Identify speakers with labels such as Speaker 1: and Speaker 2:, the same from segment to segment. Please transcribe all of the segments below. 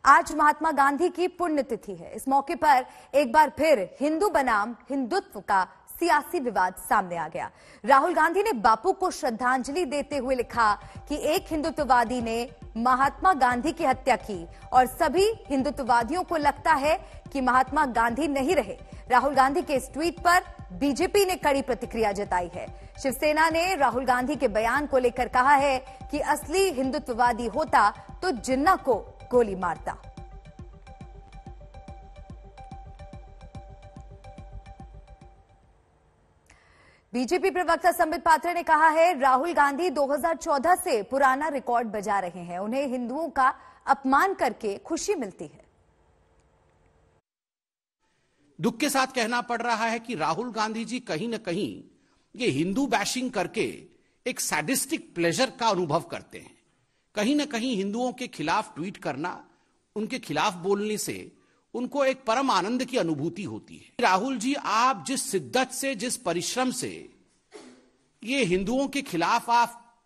Speaker 1: आज महात्मा गांधी की पुण्यतिथि है। इस मौके पर एक बार फिर हिंदू बनाम हिंदुत्व का सियासी विवाद सामने आ गया। राहुल गांधी ने बापू को श्रद्धांजलि देते हुए लिखा कि एक हिंदुत्ववादी ने महात्मा गांधी की हत्या की और सभी हिंदुत्ववादियों को लगता है कि महात्मा गांधी नहीं रहे। राहुल गांधी के इस ट्वीट पर बीजेपी ने कड़ी प्रतिक्रिया जताई है। शिवसेना ने राहुल गांधी के बयान को लेकर कहा है कि असली हिंदुत्ववादी होता तो जिन्ना को गोली मारता। बीजेपी प्रवक्ता संबित पात्रा ने कहा है, राहुल गांधी 2014 से पुराना रिकॉर्ड बजा रहे हैं। उन्हें हिंदुओं का अपमान करके खुशी मिलती है।
Speaker 2: दुख के साथ कहना पड़ रहा है कि राहुल गांधी जी कहीं न कहीं ये हिंदू बैशिंग करके एक सैडिस्टिक प्लेजर का अनुभव करते हैं। कहीं न कहीं हिंदुओं के खिलाफ ट्वीट करना, उनके खिलाफ बोलने से उनको एक परम आनंद की अनुभूति होती है। राहुल जी, आप जिस शिद्दत से, जिस परिश्रम से ये हिंदुओं के खिलाफ आप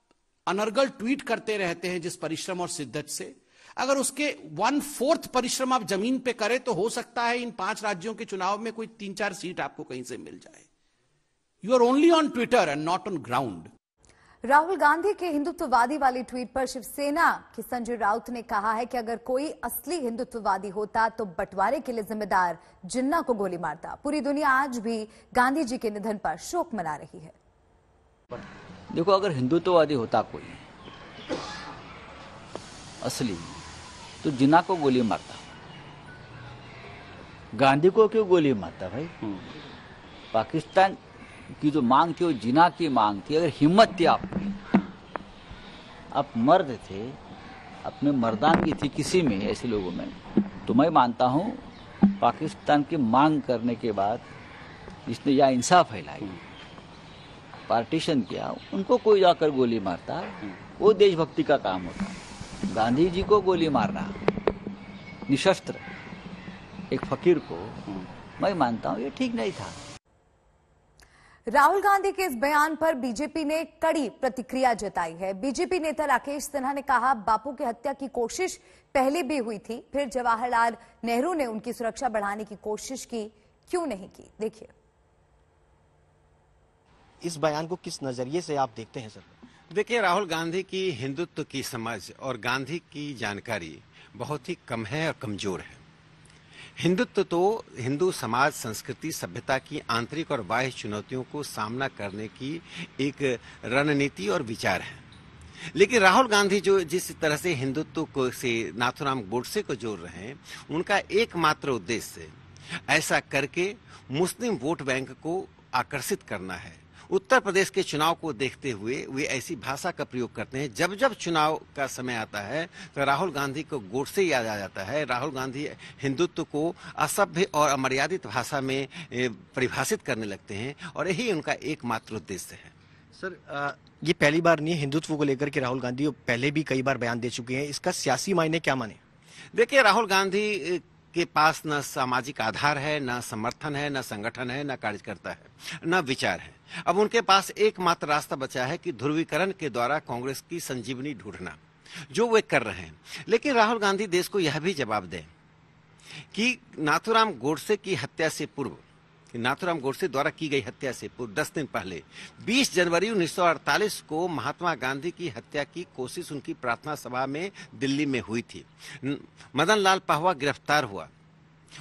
Speaker 2: अनर्गल ट्वीट करते रहते हैं, जिस परिश्रम और शिद्दत से, अगर उसके 1/4 परिश्रम आप जमीन पे करें तो हो सकता है इन 5 राज्यों के चुनाव में कोई 3-4 सीट आपको कहीं से मिल जाए। You are only on Twitter and not on ground.
Speaker 1: Rahul Gandhi के हिंदुत्ववादी वाली ट्वीट पर शिवसेना के संजय राउत ने कहा है कि अगर कोई असली हिंदुत्ववादी होता तो बंटवारे के लिए जिम्मेदार जिन्ना को गोली मारता। पूरी दुनिया आज भी गांधी जी के निधन पर शोक मना रही है।
Speaker 3: देखो, अगर हिंदुत्ववादी होता कोई असली तो जिन्ना को गोली मारता। गांधी को क्यों गोली मारता भाई? पाकिस्तान की जो मांग थी वो जिन्ना की मांग थी। अगर हिम्मत थी आप मर्द थे, अपने मर्दानगी थी किसी में, ऐसे लोगों में, तो मैं मानता हूं पाकिस्तान की मांग करने के बाद जिसने यह इंसाफ फैलाई, पार्टीशन किया, उनको कोई जाकर गोली मारता, वो देशभक्ति का काम होता। गांधी जी को गोली मारना निशस्त्र एक फकीर को, मैं मानता हूं ये ठीक नहीं था।
Speaker 1: राहुल गांधी के इस बयान पर बीजेपी ने कड़ी प्रतिक्रिया जताई है। बीजेपी नेता राकेश सिन्हा ने कहा, बापू की हत्या की कोशिश पहले भी हुई थी, फिर जवाहरलाल नेहरू ने उनकी सुरक्षा बढ़ाने की कोशिश की, क्यों नहीं की? देखिए,
Speaker 4: इस बयान को किस नजरिए से आप देखते हैं सर?
Speaker 5: देखिए, राहुल गांधी की हिंदुत्व की समझ और गांधी की जानकारी बहुत ही कम है और कमजोर है। हिंदुत्व तो हिंदू समाज, संस्कृति, सभ्यता की आंतरिक और बाह्य चुनौतियों को सामना करने की एक रणनीति और विचार है। लेकिन राहुल गांधी जो जिस तरह से हिंदुत्व को से नाथूराम गोडसे को जोड़ रहे हैं, उनका एकमात्र उद्देश्य ऐसा करके मुस्लिम वोट बैंक को आकर्षित करना है। उत्तर प्रदेश के चुनाव को देखते हुए वे ऐसी भाषा का प्रयोग करते हैं। जब जब चुनाव का समय आता है तो राहुल गांधी को गोडसे याद आ जाता है। राहुल गांधी हिंदुत्व को असभ्य और अमर्यादित भाषा में परिभाषित करने लगते हैं और यही उनका एकमात्र उद्देश्य है।
Speaker 4: सर, ये पहली बार नहीं, हिंदुत्व को लेकर के राहुल गांधी पहले भी कई बार बयान दे चुके हैं। इसका सियासी मायने क्या माने?
Speaker 5: देखिए, राहुल गांधी के पास न सामाजिक आधार है, न समर्थन है, न संगठन है, न कार्यकर्ता है, न विचार है। अब उनके पास एकमात्र रास्ता बचा है कि ध्रुवीकरण के द्वारा कांग्रेस की संजीवनी ढूंढना, जो वे कर रहे हैं। लेकिन राहुल गांधी देश को यह भी जवाब दें कि नाथूराम गोडसे की हत्या से पूर्व, नाथूराम गोडसे द्वारा की गई हत्या से पूर्व 10 दिन पहले 20 जनवरी 1948 को महात्मा गांधी की हत्या की कोशिश उनकी प्रार्थना सभा में दिल्ली में हुई थी। मदन लाल पहवा गिरफ्तार हुआ,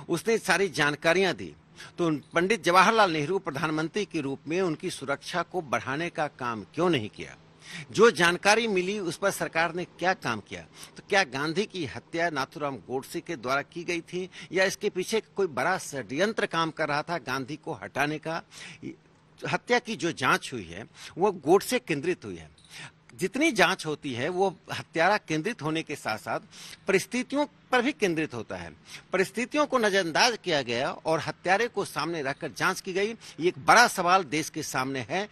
Speaker 5: उसने सारी जानकारियां दी, तो पंडित जवाहरलाल नेहरू प्रधानमंत्री के रूप में उनकी सुरक्षा को बढ़ाने का काम क्यों नहीं किया? जो जानकारी मिली उस पर सरकार ने क्या काम किया? तो क्या गांधी की हत्या नाथूराम गोडसे के द्वारा की गई थी या इसके पीछे कोई बड़ा षड्यंत्र काम कर रहा था गांधी को हटाने का? हत्या की जो जांच हुई है वो गोडसे केंद्रित हुई है। जितनी जांच होती है वो हत्यारा केंद्रित होने के साथ साथ परिस्थितियों पर भी केंद्रित होता है। परिस्थितियों को नजरअंदाज किया गया और हत्यारे को सामने रखकर जांच की गई। ये एक बड़ा सवाल देश के सामने है।